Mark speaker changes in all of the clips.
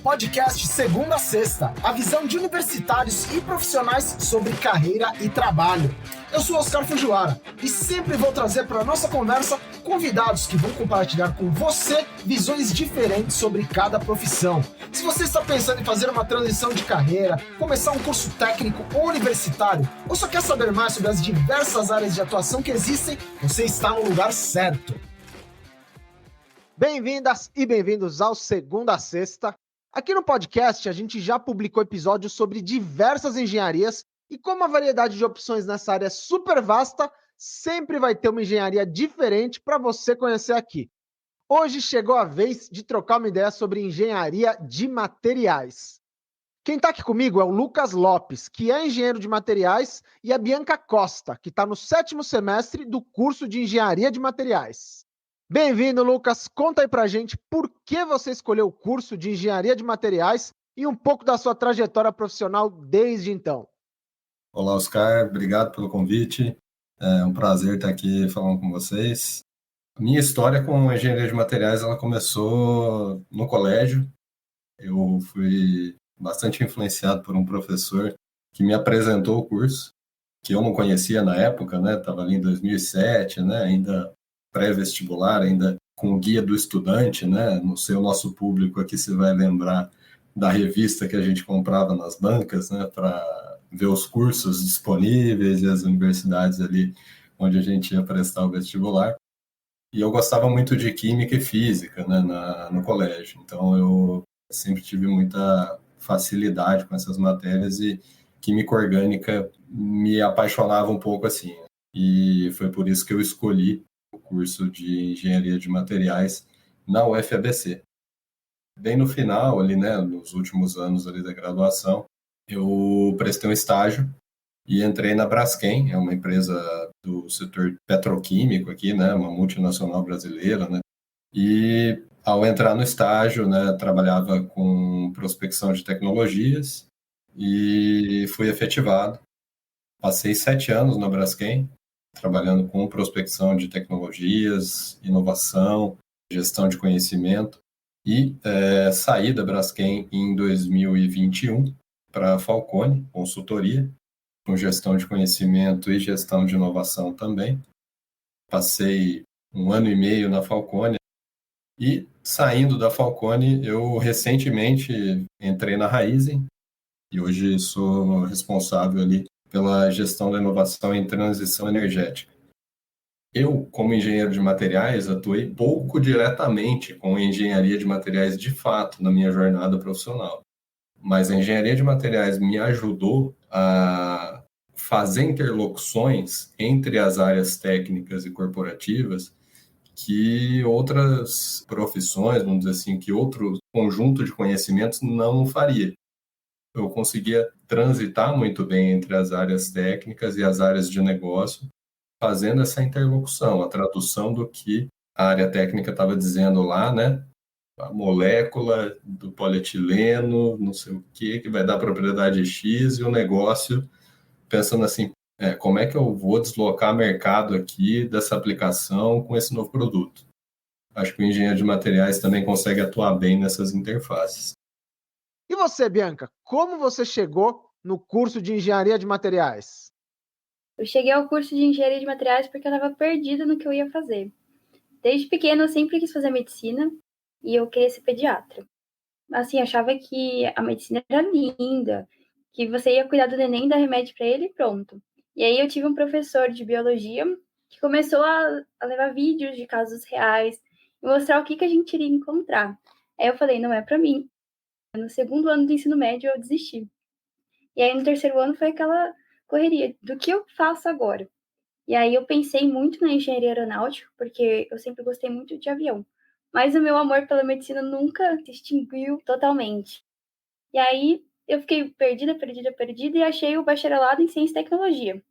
Speaker 1: podcast Segunda a Sexta, a visão de universitários e profissionais sobre carreira e trabalho. Eu sou Oscar Fujiwara e sempre vou trazer para a nossa conversa convidados que vão compartilhar com você visões diferentes sobre cada profissão. Se você está pensando em fazer uma transição de carreira, começar um curso técnico ou universitário, ou só quer saber mais sobre as diversas áreas de atuação que existem, você está no lugar certo. Bem-vindas e bem-vindos ao Segunda a Sexta. Aqui no podcast a gente já publicou episódios sobre diversas engenharias e como a variedade de opções nessa área é super vasta, sempre vai ter uma engenharia diferente para você conhecer aqui. Hoje chegou a vez de trocar uma ideia sobre engenharia de materiais. Quem está aqui comigo é o Lucas Lopes, que é engenheiro de materiais, e a Bianca Costa, que está no 7º semestre do curso de engenharia de materiais. Bem-vindo, Lucas. Conta aí pra gente por que você escolheu o curso de engenharia de materiais e um pouco da sua trajetória profissional desde então.
Speaker 2: Olá, Oscar. Obrigado pelo convite. É um prazer estar aqui falando com vocês. Minha história com engenharia de materiais ela começou no colégio. Eu fui bastante influenciado por um professor que me apresentou o curso, que eu não conhecia na época, né? Estava ali em 2007, né? Ainda pré-vestibular, ainda com o guia do estudante, né? Não sei, o nosso público aqui se vai lembrar da revista que a gente comprava nas bancas, né? Para ver os cursos disponíveis e as universidades ali onde a gente ia prestar o vestibular. E eu gostava muito de química e física, né? No colégio. Então eu sempre tive muita facilidade com essas matérias e química orgânica me apaixonava um pouco assim. E foi por isso que eu escolhi o curso de engenharia de materiais na UFABC. Bem no final, ali, né, nos últimos anos ali da graduação, eu prestei um estágio e entrei na Braskem, é uma empresa do setor petroquímico aqui, né, uma multinacional brasileira, né, e ao entrar no estágio, né, trabalhava com prospecção de tecnologias e fui efetivado. Passei 7 anos na Braskem, trabalhando com prospecção de tecnologias, inovação, gestão de conhecimento, e saí da Braskem em 2021 para a Falconi, consultoria, com gestão de conhecimento e gestão de inovação também. Passei 1 ano e meio na Falconi e, saindo da Falconi, eu recentemente entrei na Raízen e hoje sou responsável ali pela gestão da inovação em transição energética. Eu, como engenheiro de materiais, atuei pouco diretamente com engenharia de materiais de fato na minha jornada profissional. Mas a engenharia de materiais me ajudou a fazer interlocuções entre as áreas técnicas e corporativas que outras profissões, vamos dizer assim, que outro conjunto de conhecimentos não faria. Eu conseguia transitar muito bem entre as áreas técnicas e as áreas de negócio, fazendo essa interlocução, a tradução do que a área técnica estava dizendo lá, né? A molécula do polietileno, não sei o que vai dar propriedade X, e o negócio pensando assim, como é que eu vou deslocar mercado aqui dessa aplicação com esse novo produto? Acho que o engenheiro de materiais também consegue atuar bem nessas interfaces.
Speaker 1: E você, Bianca, como você chegou no curso de engenharia de materiais?
Speaker 3: Eu cheguei ao curso de engenharia de materiais porque eu estava perdida no que eu ia fazer. Desde pequena eu sempre quis fazer medicina e eu queria ser pediatra. Assim, eu achava que a medicina era linda, que você ia cuidar do neném, dar remédio para ele e pronto. E aí eu tive um professor de biologia que começou a levar vídeos de casos reais e mostrar o que a gente iria encontrar. Aí eu falei, não é para mim. No 2º ano do ensino médio eu desisti. E aí no 3º ano foi aquela correria, do que eu faço agora? E aí eu pensei muito na engenharia aeronáutica, porque eu sempre gostei muito de avião. Mas o meu amor pela medicina nunca se extinguiu totalmente. E aí eu fiquei perdida e achei o bacharelado em ciência e tecnologia,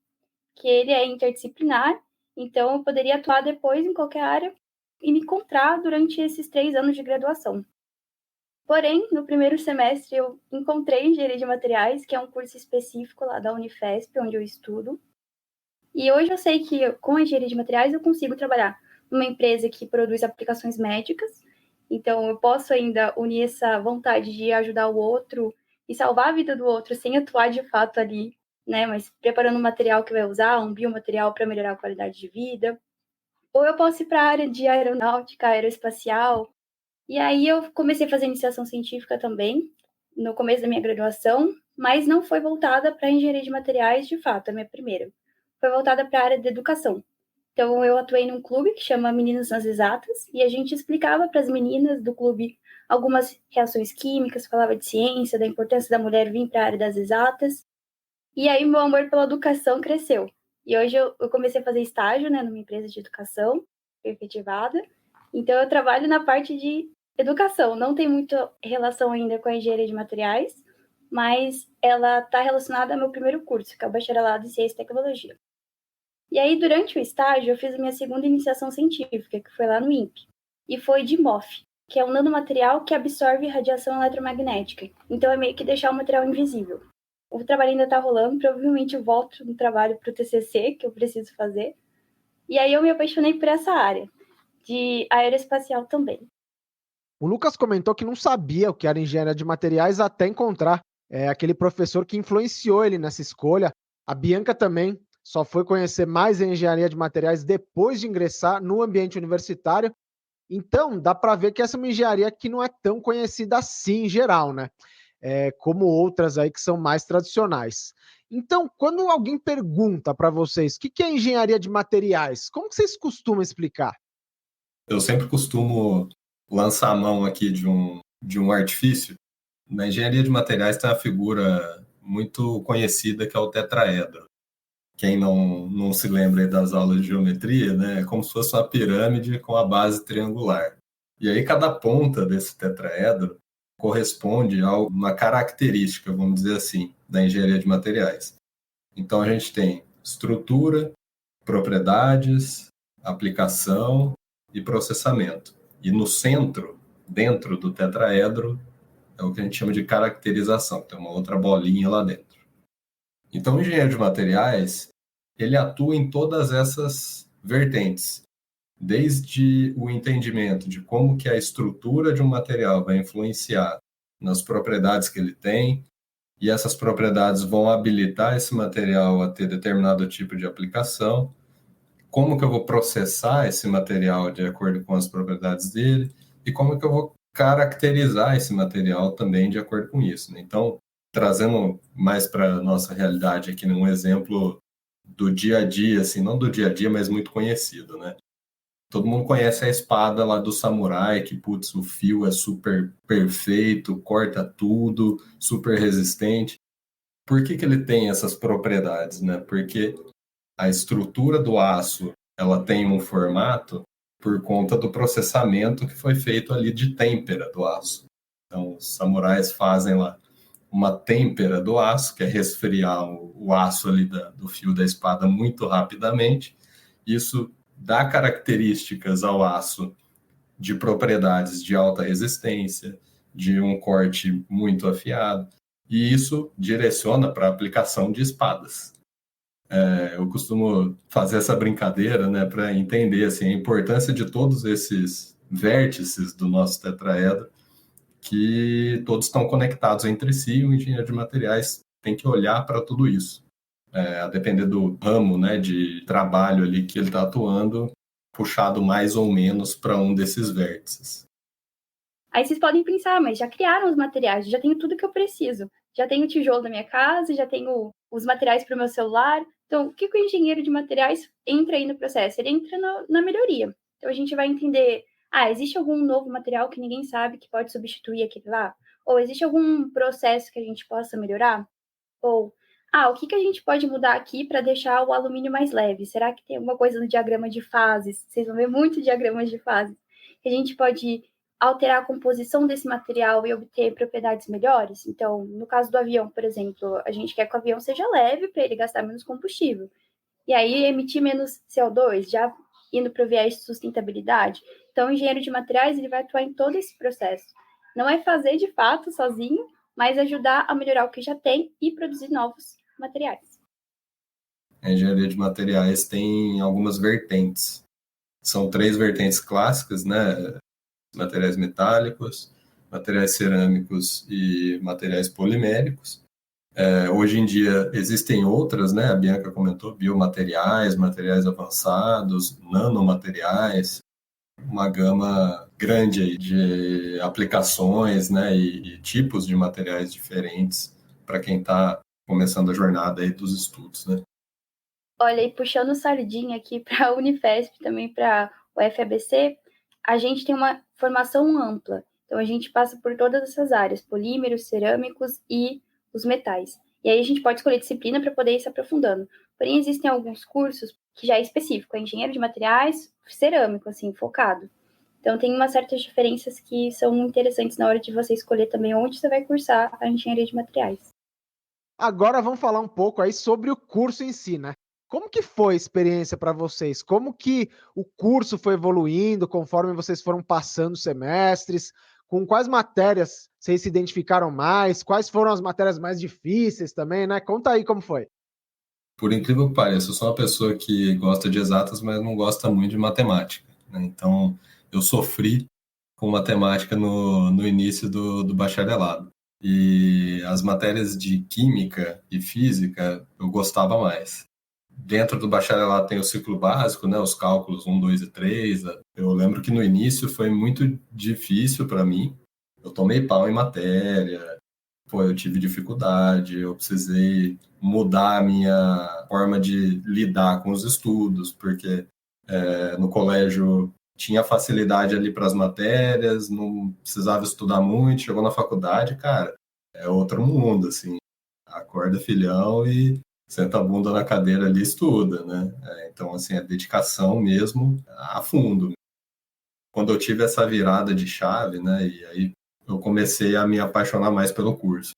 Speaker 3: que ele é interdisciplinar, então eu poderia atuar depois em qualquer área e me encontrar durante esses 3 anos de graduação. Porém, no 1º semestre eu encontrei engenharia de materiais, que é um curso específico lá da Unifesp, onde eu estudo. E hoje eu sei que com a engenharia de materiais eu consigo trabalhar numa empresa que produz aplicações médicas Então, eu posso ainda unir essa vontade de ajudar o outro e salvar a vida do outro sem atuar de fato ali, né? Mas preparando um material que vai usar, um biomaterial para melhorar a qualidade de vida. Ou eu posso ir para a área de aeronáutica, aeroespacial. E aí eu comecei a fazer iniciação científica também, no começo da minha graduação, mas não foi voltada para engenharia de materiais, de fato, a minha primeira. Foi voltada para a área de educação. Então, eu atuei num clube que chama Meninas nas Exatas, e a gente explicava para as meninas do clube algumas reações químicas, falava de ciência, da importância da mulher vir para a área das exatas. E aí, meu amor pela educação cresceu. E hoje eu comecei a fazer estágio, né, numa empresa de educação, efetivada. Então, eu trabalho na parte de educação. Não tem muita relação ainda com a engenharia de materiais, mas ela está relacionada ao meu primeiro curso, que é o Bacharelado em Ciência e Tecnologia. E aí, durante o estágio, eu fiz a minha segunda iniciação científica, que foi lá no INPE, e foi de MOF, que é um nanomaterial que absorve radiação eletromagnética. Então, é meio que deixar o material invisível. O trabalho ainda está rolando, provavelmente eu volto no trabalho para o TCC, que eu preciso fazer. E aí eu me apaixonei por essa área, de aeroespacial também.
Speaker 1: O Lucas comentou que não sabia o que era engenharia de materiais até encontrar aquele professor que influenciou ele nessa escolha. A Bianca também só foi conhecer mais a engenharia de materiais depois de ingressar no ambiente universitário. Então, dá para ver que essa é uma engenharia que não é tão conhecida assim em geral, né? Como outras aí que são mais tradicionais. Então, quando alguém pergunta para vocês o que é engenharia de materiais, como que vocês costumam explicar?
Speaker 2: Eu sempre costumo lançar a mão aqui de um artifício. Na engenharia de materiais tem uma figura muito conhecida que é o tetraedro. Quem não se lembra aí das aulas de geometria, né, é como se fosse uma pirâmide com a base triangular. E aí cada ponta desse tetraedro corresponde a uma característica, vamos dizer assim, da engenharia de materiais. Então a gente tem estrutura, propriedades, aplicação e processamento. E no centro, dentro do tetraedro, é o que a gente chama de caracterização, tem uma outra bolinha lá dentro. Então, o engenheiro de materiais, ele atua em todas essas vertentes, desde o entendimento de como que a estrutura de um material vai influenciar nas propriedades que ele tem, e essas propriedades vão habilitar esse material a ter determinado tipo de aplicação, como que eu vou processar esse material de acordo com as propriedades dele, e como que eu vou caracterizar esse material também de acordo com isso, né? Então, trazendo mais para a nossa realidade aqui, um exemplo do dia a dia, assim, não do dia a dia, mas muito conhecido, né? Todo mundo conhece a espada lá do samurai, que, putz, o fio é super perfeito, corta tudo, super resistente. Por que ele tem essas propriedades, né? Porque a estrutura do aço, ela tem um formato por conta do processamento que foi feito ali de têmpera do aço. Então, os samurais fazem lá uma têmpera do aço, que é resfriar o aço ali do fio da espada muito rapidamente. Isso dá características ao aço de propriedades de alta resistência, de um corte muito afiado, e isso direciona para a aplicação de espadas. Eu costumo fazer essa brincadeira, né, para entender assim, a importância de todos esses vértices do nosso tetraedro, que todos estão conectados entre si, e o engenheiro de materiais tem que olhar para tudo isso. A depender do ramo, né, de trabalho ali que ele está atuando, puxado mais ou menos para um desses vértices.
Speaker 3: Aí vocês podem pensar, mas já criaram os materiais, já tenho tudo que eu preciso. Já tenho o tijolo da minha casa, já tenho os materiais para o meu celular. Então, o que o engenheiro de materiais entra aí no processo? Ele entra na melhoria. Então, a gente vai entender, existe algum novo material que ninguém sabe que pode substituir aquele lá? Ou existe algum processo que a gente possa melhorar? Ou, o que a gente pode mudar aqui para deixar o alumínio mais leve? Será que tem alguma coisa no diagrama de fases? Vocês vão ver muito diagramas de fases. Que a gente pode alterar a composição desse material e obter propriedades melhores. Então, no caso do avião, por exemplo, a gente quer que o avião seja leve para ele gastar menos combustível. E aí emitir menos CO2, já indo para o viés de sustentabilidade. Então, o engenheiro de materiais ele vai atuar em todo esse processo. Não é fazer de fato sozinho, mas ajudar a melhorar o que já tem e produzir novos materiais.
Speaker 2: A engenharia de materiais tem algumas vertentes. São 3 vertentes clássicas, né? materiais metálicos, materiais cerâmicos e materiais poliméricos. Hoje em dia existem outras, né? A Bianca comentou, biomateriais, materiais avançados, nanomateriais, uma gama grande aí de aplicações, né? E tipos de materiais diferentes para quem está começando a jornada aí dos estudos, né?
Speaker 3: Olha, e puxando sardinha aqui para a Unifesp, também para o FABC, a gente tem uma formação ampla. Então, a gente passa por todas essas áreas, polímeros, cerâmicos e os metais. E aí a gente pode escolher disciplina para poder ir se aprofundando. Porém, existem alguns cursos que já é específico, é engenheiro de materiais, cerâmico, assim, focado. Então, tem umas certas diferenças que são interessantes na hora de você escolher também onde você vai cursar a engenharia de materiais.
Speaker 1: Agora vamos falar um pouco aí sobre o curso em si, né? Como que foi a experiência para vocês? Como que o curso foi evoluindo conforme vocês foram passando os semestres? Com quais matérias vocês se identificaram mais? Quais foram as matérias mais difíceis também, né? Conta aí como foi.
Speaker 2: Por incrível que pareça, eu sou uma pessoa que gosta de exatas, mas não gosta muito de matemática, né? Então, eu sofri com matemática no início do bacharelado. E as matérias de química e física eu gostava mais. Dentro do bacharelado tem o ciclo básico, né, os cálculos 1, 2 e 3. Eu lembro que no início foi muito difícil para mim. Eu tomei pau em matéria, eu tive dificuldade, eu precisei mudar a minha forma de lidar com os estudos, porque no colégio tinha facilidade ali para as matérias, não precisava estudar muito, chegou na faculdade, cara, é outro mundo, assim, acorda filhão e senta a bunda na cadeira ali e estuda, né? Então, assim, é dedicação mesmo a fundo. Quando eu tive essa virada de chave, né, e aí eu comecei a me apaixonar mais pelo curso.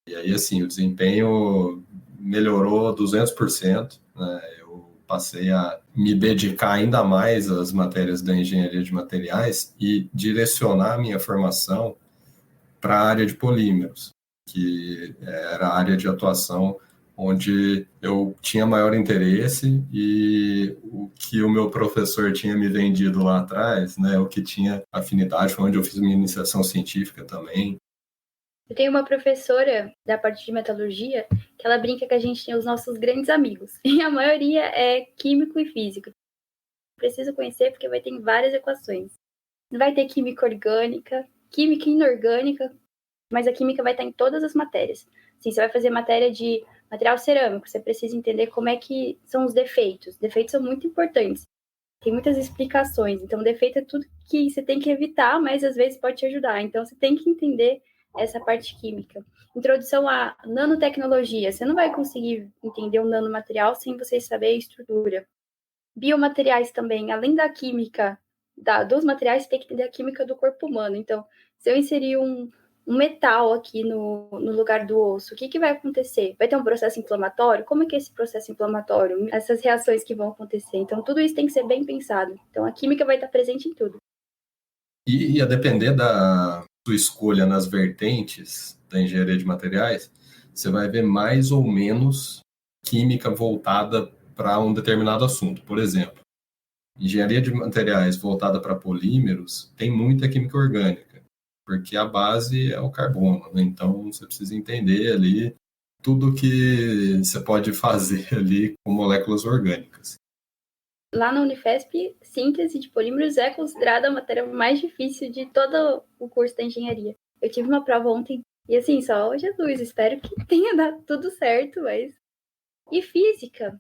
Speaker 2: E aí, assim, o desempenho melhorou 200%, né? Eu passei a me dedicar ainda mais às matérias da engenharia de materiais e direcionar a minha formação para a área de polímeros, que era a área de atuação onde eu tinha maior interesse e o que o meu professor tinha me vendido lá atrás, né, o que tinha afinidade, foi onde eu fiz minha iniciação científica também.
Speaker 3: Eu tenho uma professora da parte de metalurgia que ela brinca que a gente tem os nossos grandes amigos. E a maioria é químico e físico. Precisa conhecer porque vai ter várias equações. Vai ter química orgânica, química inorgânica, mas a química vai estar em todas as matérias. Assim, você vai fazer matéria de material cerâmico, você precisa entender como é que são os defeitos. Defeitos são muito importantes. Tem muitas explicações. Então, defeito é tudo que você tem que evitar, mas às vezes pode te ajudar. Então, você tem que entender essa parte química. Introdução à nanotecnologia. Você não vai conseguir entender um nanomaterial sem você saber a estrutura. Biomateriais também. Além da química dos materiais, você tem que entender a química do corpo humano. Então, se eu inserir um metal aqui no lugar do osso, o que vai acontecer? Vai ter um processo inflamatório? Como é que é esse processo inflamatório? Essas reações que vão acontecer. Então, tudo isso tem que ser bem pensado. Então, a química vai estar presente em tudo.
Speaker 2: E a depender da sua escolha nas vertentes da engenharia de materiais, você vai ver mais ou menos química voltada para um determinado assunto. Por exemplo, engenharia de materiais voltada para polímeros tem muita química orgânica, porque a base é o carbono, né? Então você precisa entender ali tudo que você pode fazer ali com moléculas orgânicas.
Speaker 3: Lá na Unifesp, síntese de polímeros é considerada a matéria mais difícil de todo o curso da engenharia. Eu tive uma prova ontem e assim, só Jesus, espero que tenha dado tudo certo, mas... E física,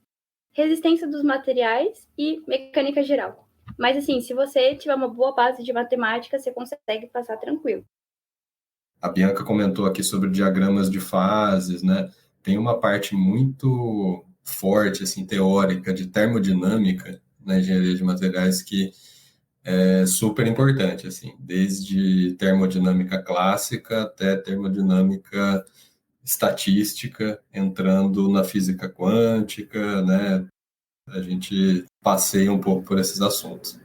Speaker 3: resistência dos materiais e mecânica geral. Mas assim, se você tiver uma boa base de matemática, você consegue passar tranquilo.
Speaker 2: A Bianca comentou aqui sobre diagramas de fases, né? Tem uma parte muito forte, assim, teórica, de termodinâmica na engenharia de materiais que é super importante, assim, desde termodinâmica clássica até termodinâmica estatística, entrando na física quântica, né? A gente passeia um pouco por esses assuntos.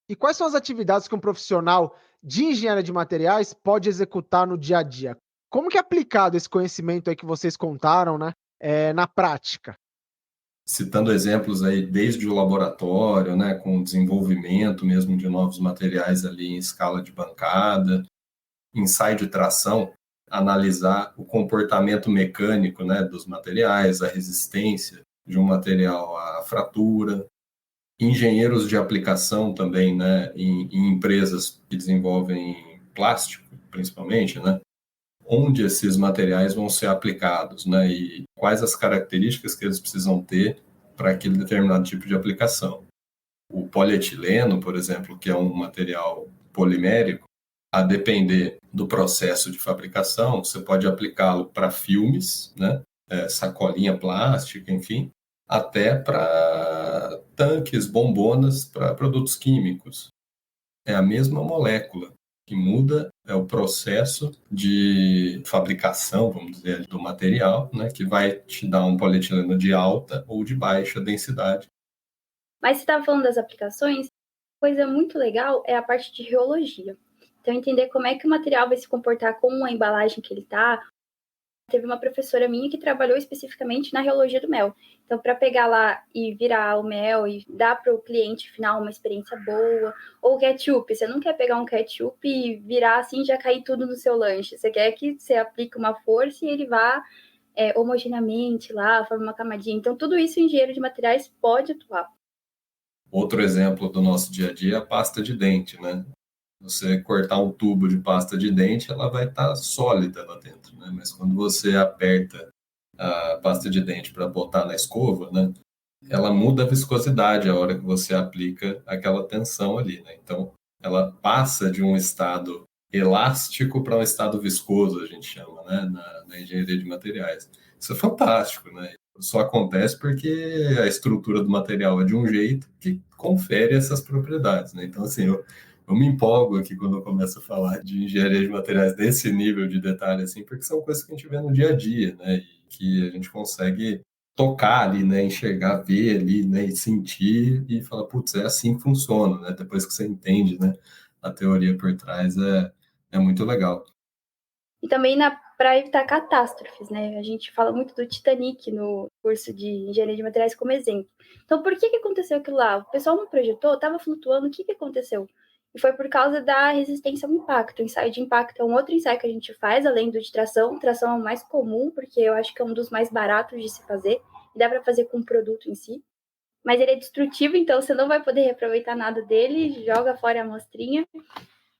Speaker 1: E quais são as atividades que um profissional de engenharia de materiais pode executar no dia a dia? Como que é aplicado esse conhecimento aí que vocês contaram, né, na prática?
Speaker 2: citando exemplos aí desde o laboratório, né, com o desenvolvimento mesmo de novos materiais ali em escala de bancada, ensaio de tração, analisar o comportamento mecânico, né, dos materiais, a resistência de um material à fratura, engenheiros de aplicação também, né, em empresas que desenvolvem plástico, principalmente, né, onde esses materiais vão ser aplicados, né, e quais as características que eles precisam ter para aquele determinado tipo de aplicação. O polietileno, por exemplo, que é um material polimérico, a depender do processo de fabricação, você pode aplicá-lo para filmes, né, sacolinha plástica, enfim, até para tanques, bombonas, para produtos químicos. É a mesma molécula. O que muda é o processo de fabricação, vamos dizer, do material, né, que vai te dar um polietileno de alta ou de baixa densidade.
Speaker 3: Mas você estava falando das aplicações, coisa muito legal é a parte de reologia. Então, entender como é que o material vai se comportar com a embalagem que ele está. Teve uma professora minha que trabalhou especificamente na reologia do mel. Então, para pegar lá e virar o mel e dar para o cliente final uma experiência boa, ou ketchup, você não quer pegar um ketchup e virar assim e já cair tudo no seu lanche. Você quer que você aplique uma força e ele vá homogeneamente lá, forma uma camadinha. Então, tudo isso o engenheiro de materiais pode atuar.
Speaker 2: Outro exemplo do nosso dia a dia é a pasta de dente, né? Você cortar um tubo de pasta de dente, ela vai estar sólida lá dentro, né? Mas quando você aperta a pasta de dente para botar na escova, né, ela muda a viscosidade a hora que você aplica aquela tensão ali, né? Então, ela passa de um estado elástico para um estado viscoso, a gente chama, né, na engenharia de materiais. Isso é fantástico, né? Só acontece porque a estrutura do material é de um jeito que confere essas propriedades, né? Então, assim, eu me empolgo aqui quando eu começo a falar de engenharia de materiais desse nível de detalhe, assim, porque são coisas que a gente vê no dia a dia, né? E que a gente consegue tocar ali, né? Enxergar, ver ali, né? E sentir e falar, putz, é assim que funciona, né? Depois que você entende, né? A teoria por trás é muito legal.
Speaker 3: E também para evitar catástrofes, né? A gente fala muito do Titanic no curso de engenharia de materiais como exemplo. Então, por que aconteceu aquilo lá? O pessoal não projetou, estava flutuando, o que aconteceu? E foi por causa da resistência ao impacto. O ensaio de impacto é um outro ensaio que a gente faz, além do de tração. Tração é o mais comum, porque eu acho que é um dos mais baratos de se fazer. E dá para fazer com o produto em si. Mas ele é destrutivo, então você não vai poder reaproveitar nada dele, joga fora a amostrinha.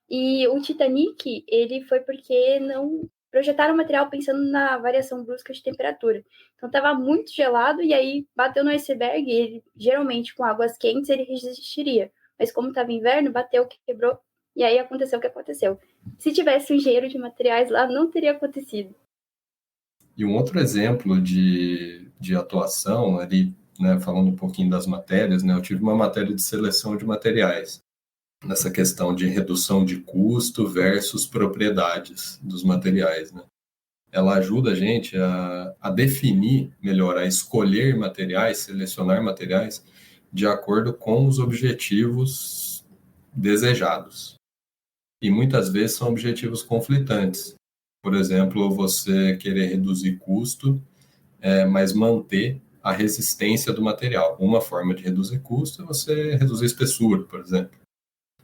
Speaker 3: E o Titanic, ele foi porque não projetaram o material pensando na variação brusca de temperatura. Então estava muito gelado e aí bateu no iceberg, ele geralmente com águas quentes ele resistiria. Mas como estava inverno, bateu, quebrou e aí aconteceu o que aconteceu. Se tivesse um engenheiro de materiais lá, não teria acontecido.
Speaker 2: E um outro exemplo de atuação ali, né, falando um pouquinho das matérias, né, eu tive uma matéria de seleção de materiais, nessa questão de redução de custo versus propriedades dos materiais, né? Ela ajuda a gente a definir melhor, a escolher materiais, selecionar materiais de acordo com os objetivos desejados. E muitas vezes são objetivos conflitantes. Por exemplo, você querer reduzir custo, mas manter a resistência do material. Uma forma de reduzir custo é você reduzir espessura, por exemplo.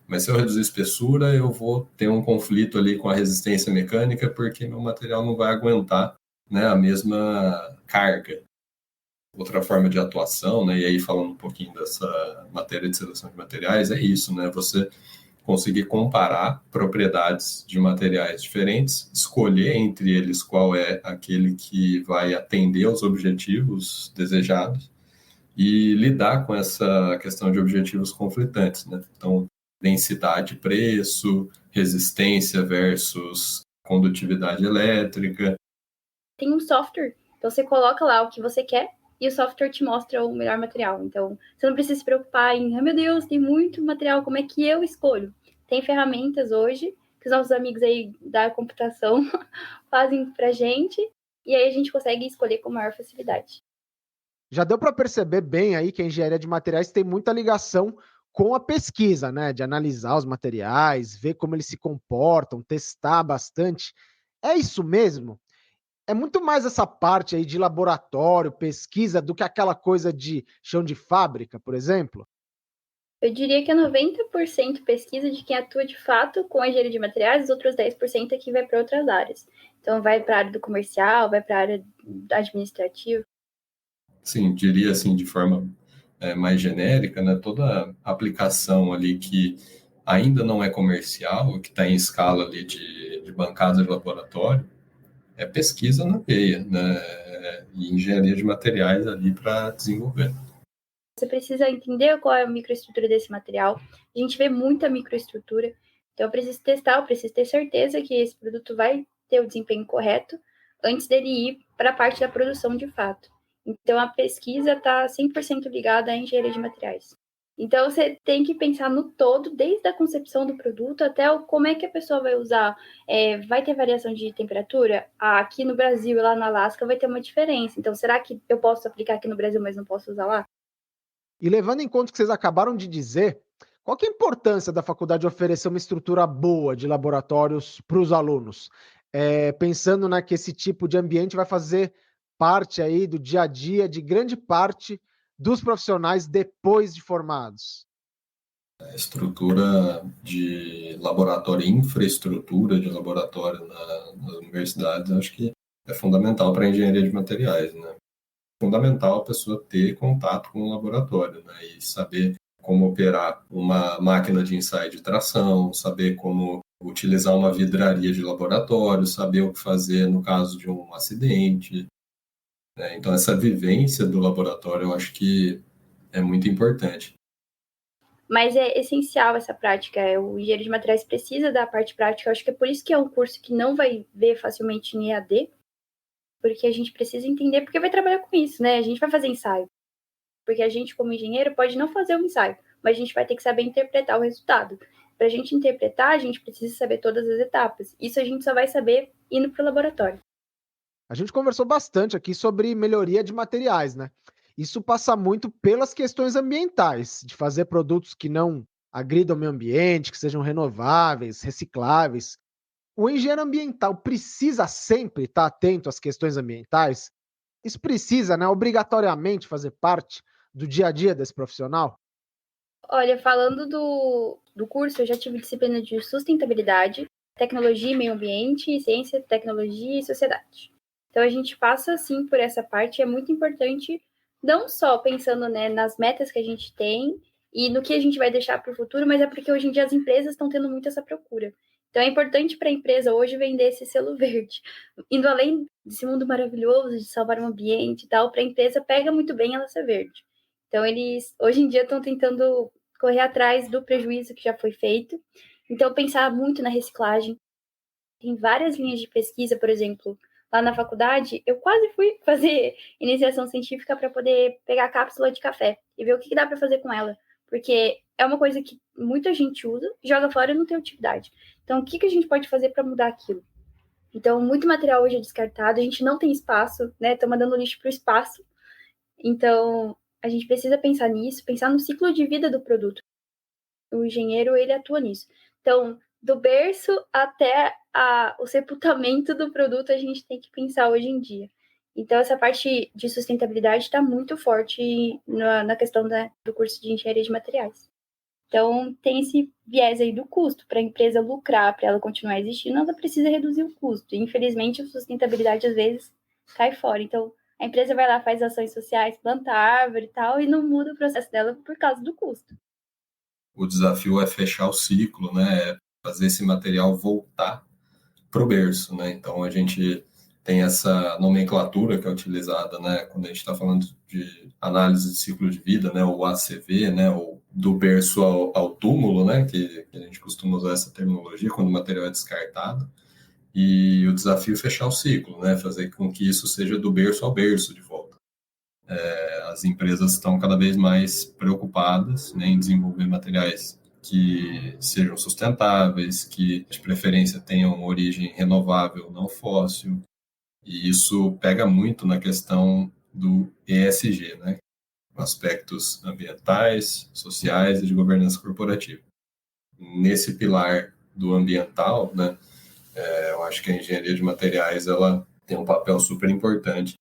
Speaker 2: Mas se eu reduzir espessura, eu vou ter um conflito ali com a resistência mecânica, porque meu material não vai aguentar, né, a mesma carga. Outra forma de atuação, né, e aí falando um pouquinho dessa matéria de seleção de materiais, é isso, né, você conseguir comparar propriedades de materiais diferentes, escolher entre eles qual é aquele que vai atender aos objetivos desejados e lidar com essa questão de objetivos conflitantes, né? Então, densidade, preço, resistência versus condutividade elétrica.
Speaker 3: Tem um software, então você coloca lá o que você quer e o software te mostra o melhor material. Então, você não precisa se preocupar em, meu Deus, tem muito material, como é que eu escolho? Tem ferramentas hoje que os nossos amigos aí da computação fazem pra gente e aí a gente consegue escolher com maior facilidade.
Speaker 1: Já deu para perceber bem aí que a engenharia de materiais tem muita ligação com a pesquisa, né? De analisar os materiais, ver como eles se comportam, testar bastante. É isso mesmo? É muito mais essa parte aí de laboratório, pesquisa, do que aquela coisa de chão de fábrica, por exemplo?
Speaker 3: Eu diria que é 90% pesquisa de quem atua de fato com a engenharia de materiais, os outros 10% é que vai para outras áreas. Então, vai para a área do comercial, vai para a área administrativa.
Speaker 2: Sim, diria assim, de forma mais genérica, né? Toda aplicação ali que ainda não é comercial, que está em escala ali de bancada de laboratório, é pesquisa na veia, né? E engenharia de materiais ali para desenvolver.
Speaker 3: Você precisa entender qual é a microestrutura desse material. A gente vê muita microestrutura, então eu preciso testar, eu preciso ter certeza que esse produto vai ter o desempenho correto antes dele ir para a parte da produção de fato. Então a pesquisa está 100% ligada à engenharia de materiais. Então você tem que pensar no todo, desde a concepção do produto até como é que a pessoa vai usar. Vai ter variação de temperatura? Aqui no Brasil e lá no Alasca vai ter uma diferença. Então será que eu posso aplicar aqui no Brasil, mas não posso usar lá?
Speaker 1: E levando em conta o que vocês acabaram de dizer, qual que é a importância da faculdade oferecer uma estrutura boa de laboratórios para os alunos? Pensando, né, que esse tipo de ambiente vai fazer parte aí do dia a dia de grande parte dos profissionais depois de formados.
Speaker 2: A estrutura de laboratório, infraestrutura de laboratório nas universidades, acho que é fundamental para a engenharia de materiais, né? Fundamental a pessoa ter contato com o laboratório, né? E saber como operar uma máquina de ensaio de tração, saber como utilizar uma vidraria de laboratório, saber o que fazer no caso de um acidente, né? Então, essa vivência do laboratório eu acho que é muito importante.
Speaker 3: Mas é essencial essa prática. O engenheiro de materiais precisa da parte prática. Eu acho que é por isso que é um curso que não vai ver facilmente em EAD, porque a gente precisa entender, porque vai trabalhar com isso, né? A gente vai fazer ensaio. Porque a gente, como engenheiro, pode não fazer o ensaio, mas a gente vai ter que saber interpretar o resultado. Para a gente interpretar, a gente precisa saber todas as etapas. Isso a gente só vai saber indo para o laboratório.
Speaker 1: A gente conversou bastante aqui sobre melhoria de materiais, né? Isso passa muito pelas questões ambientais, de fazer produtos que não agridam o meio ambiente, que sejam renováveis, recicláveis. O engenheiro ambiental precisa sempre estar atento às questões ambientais? Isso precisa, né, obrigatoriamente fazer parte do dia a dia desse profissional?
Speaker 3: Olha, falando do curso, eu já tive disciplina de sustentabilidade, tecnologia e meio ambiente, ciência, tecnologia e sociedade. Então a gente passa sim por essa parte, é muito importante, não só pensando, né, nas metas que a gente tem e no que a gente vai deixar para o futuro, mas é porque hoje em dia as empresas estão tendo muito essa procura. Então é importante para a empresa hoje vender esse selo verde. Indo além desse mundo maravilhoso de salvar o ambiente e tal, para a empresa pega muito bem ela ser verde. Então eles hoje em dia estão tentando correr atrás do prejuízo que já foi feito. Então pensar muito na reciclagem. Tem várias linhas de pesquisa, por exemplo, lá na faculdade, eu quase fui fazer iniciação científica para poder pegar a cápsula de café e ver o que dá para fazer com ela. Porque é uma coisa que muita gente usa, joga fora e não tem utilidade. Então, o que a gente pode fazer para mudar aquilo? Então, muito material hoje é descartado, a gente não tem espaço, né? Estão mandando lixo para o espaço. Então, a gente precisa pensar nisso, pensar no ciclo de vida do produto. O engenheiro, ele atua nisso. Então, do berço até o sepultamento do produto, a gente tem que pensar hoje em dia. Então, essa parte de sustentabilidade está muito forte na questão do curso de engenharia de materiais. Então, tem esse viés aí do custo. Para a empresa lucrar, para ela continuar existindo, ela precisa reduzir o custo. E, infelizmente, a sustentabilidade, às vezes, cai fora. Então, a empresa vai lá, faz ações sociais, planta árvore e tal, e não muda o processo dela por causa do custo.
Speaker 2: O desafio é fechar o ciclo, né? É fazer esse material voltar para o berço, né? Então a gente tem essa nomenclatura que é utilizada, né? Quando a gente está falando de análise de ciclo de vida, né? O ACV, né? Ou do berço ao túmulo, né? Que a gente costuma usar essa terminologia quando o material é descartado. E o desafio é fechar o ciclo, né? Fazer com que isso seja do berço ao berço de volta. As empresas estão cada vez mais preocupadas, né, em desenvolver materiais que sejam sustentáveis, que de preferência tenham origem renovável, não fóssil, e isso pega muito na questão do ESG, né, aspectos ambientais, sociais e de governança corporativa. Nesse pilar do ambiental, né, eu acho que a engenharia de materiais ela tem um papel super importante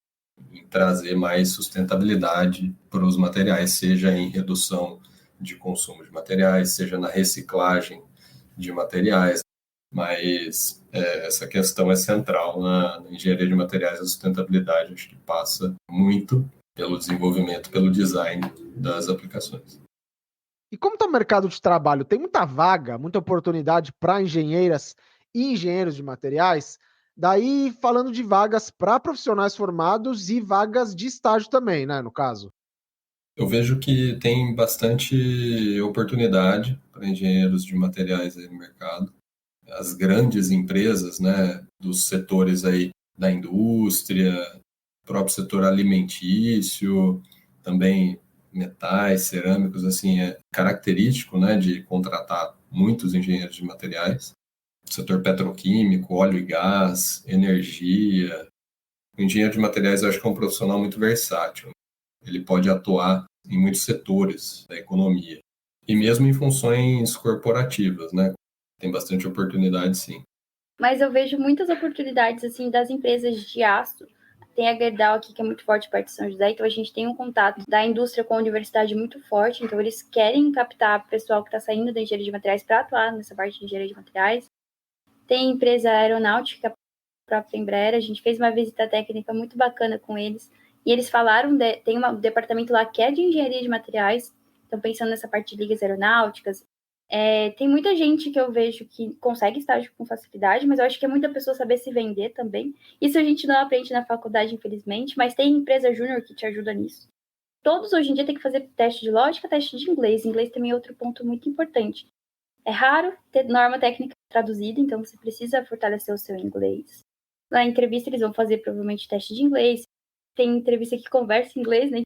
Speaker 2: em trazer mais sustentabilidade para os materiais, seja em redução de consumo de materiais, seja na reciclagem de materiais, mas essa questão é central na engenharia de materiais. A sustentabilidade acho que passa muito pelo desenvolvimento, pelo design das aplicações.
Speaker 1: E como está o mercado de trabalho? Tem muita vaga, muita oportunidade para engenheiras e engenheiros de materiais? Daí, falando de vagas para profissionais formados e vagas de estágio também, né, no caso.
Speaker 2: Eu vejo que tem bastante oportunidade para engenheiros de materiais aí no mercado. As grandes empresas, né, dos setores aí da indústria, próprio setor alimentício, também metais, cerâmicos, assim, é característico, né, de contratar muitos engenheiros de materiais. Setor petroquímico, óleo e gás, energia. O engenheiro de materiais eu acho que é um profissional muito versátil. Ele pode atuar em muitos setores da economia. E mesmo em funções corporativas, né? Tem bastante oportunidade, sim.
Speaker 3: Mas eu vejo muitas oportunidades, assim, das empresas de aço. Tem a Gerdau aqui, que é muito forte perto de São José, então a gente tem um contato da indústria com a universidade muito forte, então eles querem captar pessoal que está saindo da engenharia de materiais para atuar nessa parte de engenharia de materiais. Tem empresa aeronáutica, a própria Embraer, a gente fez uma visita técnica muito bacana com eles, e eles falaram, tem um departamento lá que é de engenharia de materiais, então pensando nessa parte de ligas aeronáuticas. Tem muita gente que eu vejo que consegue estágio com facilidade, mas eu acho que é muita pessoa saber se vender também. Isso a gente não aprende na faculdade, infelizmente, mas tem empresa júnior que te ajuda nisso. Todos hoje em dia têm que fazer teste de lógica, teste de inglês. Inglês também é outro ponto muito importante. É raro ter norma técnica traduzida, então você precisa fortalecer o seu inglês. Na entrevista eles vão fazer provavelmente teste de inglês. Tem entrevista que conversa em inglês, né?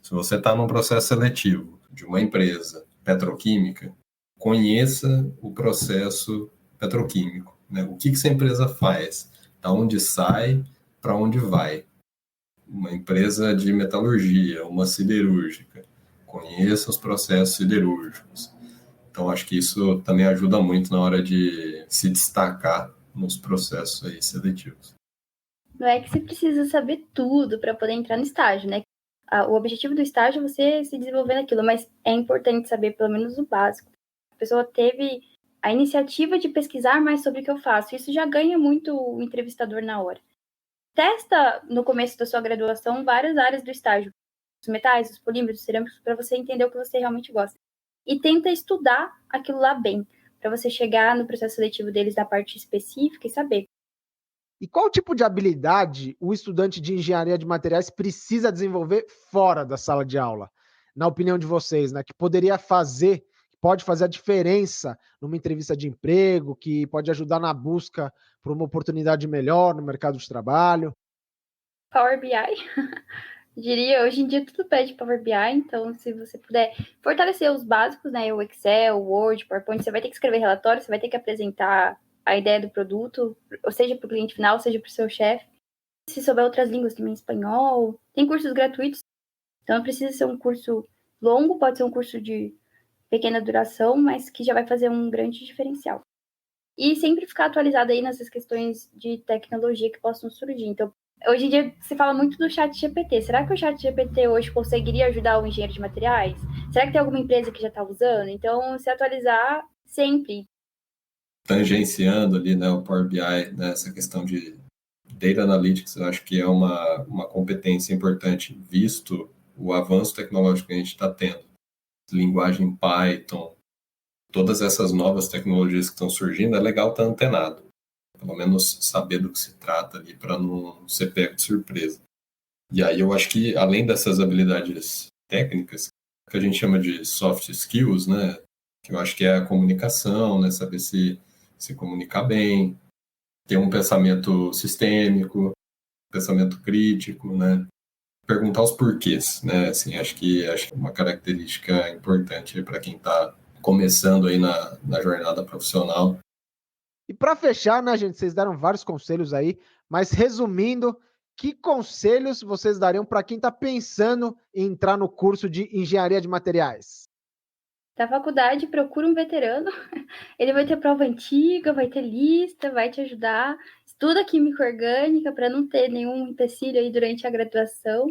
Speaker 2: Se você está num processo seletivo de uma empresa petroquímica, conheça o processo petroquímico, né? O que essa empresa faz, da onde sai, para onde vai. Uma empresa de metalurgia, uma siderúrgica, conheça os processos siderúrgicos. Então, acho que isso também ajuda muito na hora de se destacar nos processos aí seletivos.
Speaker 3: Não é que você precisa saber tudo para poder entrar no estágio, né? O objetivo do estágio é você se desenvolver naquilo, mas é importante saber pelo menos o básico. A pessoa teve a iniciativa de pesquisar mais sobre o que eu faço. Isso já ganha muito o entrevistador na hora. Testa no começo da sua graduação várias áreas do estágio. Os metais, os polímeros, os cerâmicos, para você entender o que você realmente gosta. E tenta estudar aquilo lá bem, para você chegar no processo seletivo deles da parte específica e saber.
Speaker 1: E qual tipo de habilidade o estudante de engenharia de materiais precisa desenvolver fora da sala de aula? Na opinião de vocês, né? Que pode fazer a diferença numa entrevista de emprego, que pode ajudar na busca por uma oportunidade melhor no mercado de trabalho?
Speaker 3: Power BI. Diria, hoje em dia tudo pede Power BI, então se você puder fortalecer os básicos, né, o Excel, o Word, PowerPoint, você vai ter que escrever relatório, você vai ter que apresentar a ideia do produto, ou seja para o cliente final, seja para o seu chefe. Se souber outras línguas também, espanhol, tem cursos gratuitos, então não precisa ser um curso longo, pode ser um curso de pequena duração, mas que já vai fazer um grande diferencial. E sempre ficar atualizado aí nessas questões de tecnologia que possam surgir. Então, hoje em dia se fala muito do chat GPT. Será que o chat GPT hoje conseguiria ajudar o engenheiro de materiais? Será que tem alguma empresa que já está usando? Então, se atualizar sempre.
Speaker 2: Tangenciando ali, né, o Power BI, né, essa questão de Data Analytics, eu acho que é uma competência importante, visto o avanço tecnológico que a gente está tendo. Linguagem Python, todas essas novas tecnologias que estão surgindo, é legal estar antenado. Pelo menos saber do que se trata ali, para não ser pego de surpresa. E aí eu acho que, além dessas habilidades técnicas, que a gente chama de soft skills, né, que eu acho que é a comunicação, né, saber se comunicar bem, ter um pensamento sistêmico, pensamento crítico, né, perguntar os porquês, né, assim, acho que é uma característica importante para quem está começando aí na jornada profissional.
Speaker 1: E para fechar, né, gente, vocês deram vários conselhos aí, mas resumindo, que conselhos vocês dariam para quem está pensando em entrar no curso de engenharia de materiais?
Speaker 3: da faculdade, procura um veterano. Ele vai ter prova antiga, vai ter lista, vai te ajudar. Estuda química orgânica para não ter nenhum empecilho aí durante a graduação.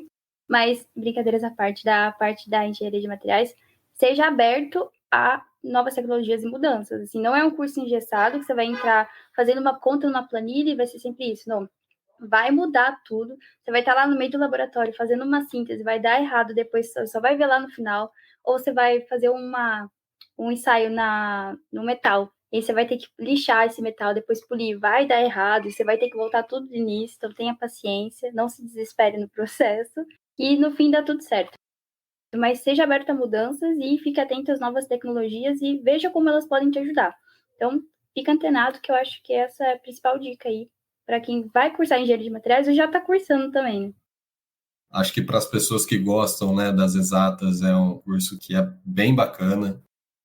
Speaker 3: Mas, brincadeiras à parte da engenharia de materiais, seja aberto a novas tecnologias e mudanças. Assim, não é um curso engessado que você vai entrar fazendo uma conta numa planilha e vai ser sempre isso. Não. Vai mudar tudo. Você vai estar lá no meio do laboratório fazendo uma síntese, vai dar errado, depois só vai ver lá no final. Ou você vai fazer um ensaio no metal. E aí você vai ter que lixar esse metal, depois polir. Vai dar errado, e você vai ter que voltar tudo do início. Então tenha paciência, não se desespere no processo. E no fim dá tudo certo. Mas seja aberto a mudanças e fique atento às novas tecnologias e veja como elas podem te ajudar. Então, fica antenado, que eu acho que essa é a principal dica aí para quem vai cursar engenharia de materiais ou já está cursando também, né?
Speaker 2: Acho que para as pessoas que gostam, né, das exatas, é um curso que é bem bacana.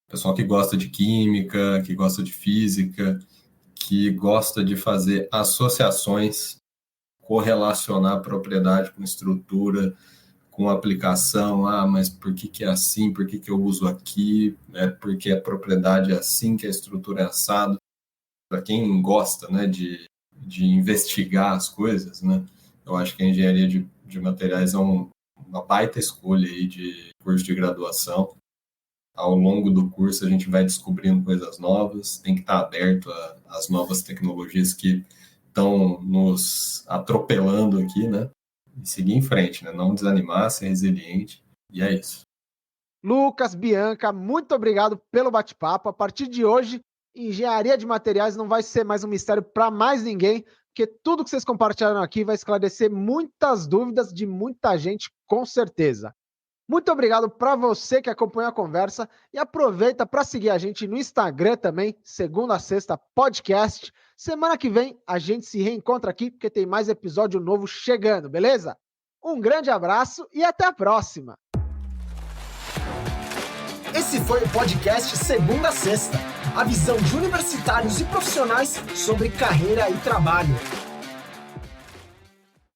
Speaker 2: Pessoal que gosta de química, que gosta de física, que gosta de fazer associações, correlacionar propriedade com estrutura, com aplicação. Mas por que é assim? Por que eu uso aqui? Porque a propriedade é assim, que a estrutura é assado. Para quem gosta, né, de investigar as coisas, né, eu acho que a engenharia de materiais é uma baita escolha aí de curso de graduação. Ao longo do curso a gente vai descobrindo coisas novas, tem que estar aberto às novas tecnologias que estão nos atropelando aqui, né? E seguir em frente, né? Não desanimar, ser resiliente, e é isso.
Speaker 1: Lucas, Bianca, muito obrigado pelo bate-papo. A partir de hoje, engenharia de materiais não vai ser mais um mistério para mais ninguém, porque tudo que vocês compartilharam aqui vai esclarecer muitas dúvidas de muita gente, com certeza. Muito obrigado para você que acompanhou a conversa e aproveita para seguir a gente no Instagram também, segunda a sexta podcast. Semana que vem a gente se reencontra aqui porque tem mais episódio novo chegando, beleza? Um grande abraço e até a próxima!
Speaker 4: Esse foi o podcast Segunda a Sexta, a visão de universitários e profissionais sobre carreira e trabalho.